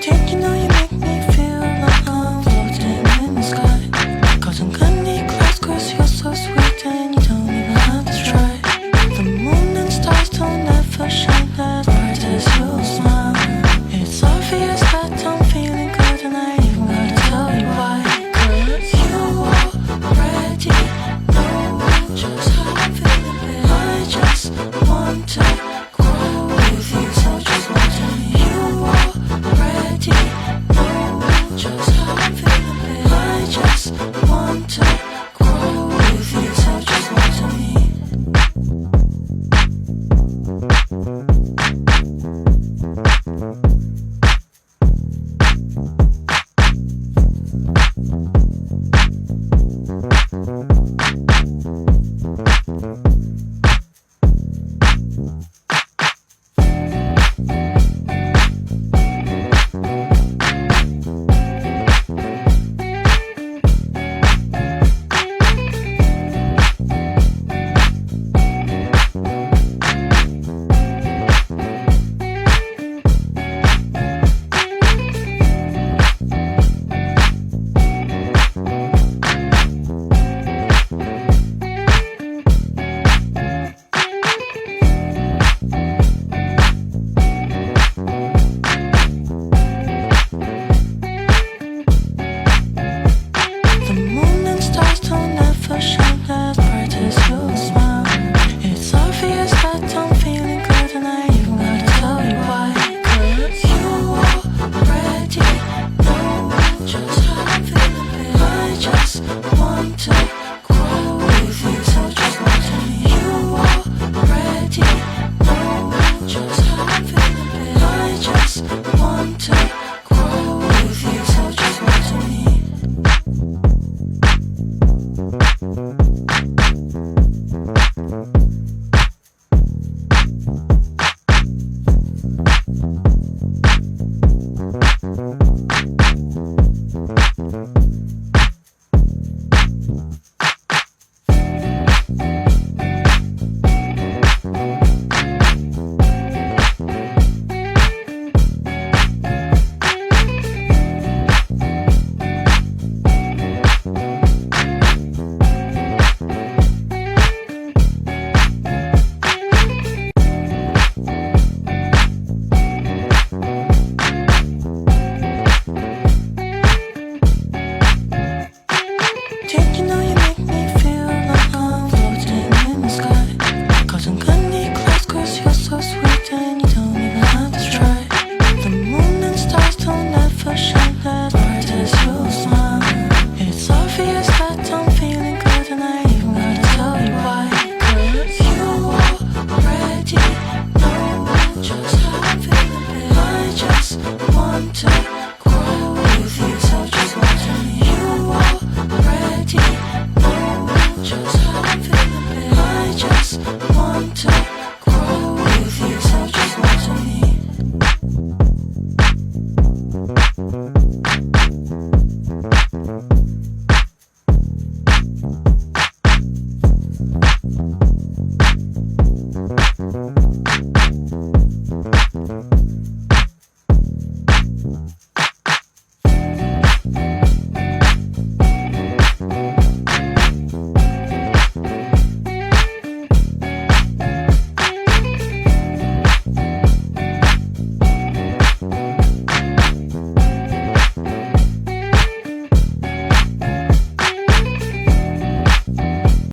Did you know you make me feel like I'm floating in the sky? Cause I'm gonna close cause you're so sweet and you don't even have to try. The moon and stars don't ever shine as bright as your smile. It's obvious that I'm feeling good and I ain't even gotta tell you why. Cause you already know just how I'm feeling, babe. I just want to grow with you, so just want to. You already know just how I'm feeling, babe. I just want to grow with you, so just want to me. The moon and stars don't ever shine as bright as your smile. It's obvious that I'm feeling good and I ain't even gotta tell you why. Cause you already know just how I'm feeling, babe. I just want to grow with you, so just want to me. You already know just how I'm feeling, babe. I just want to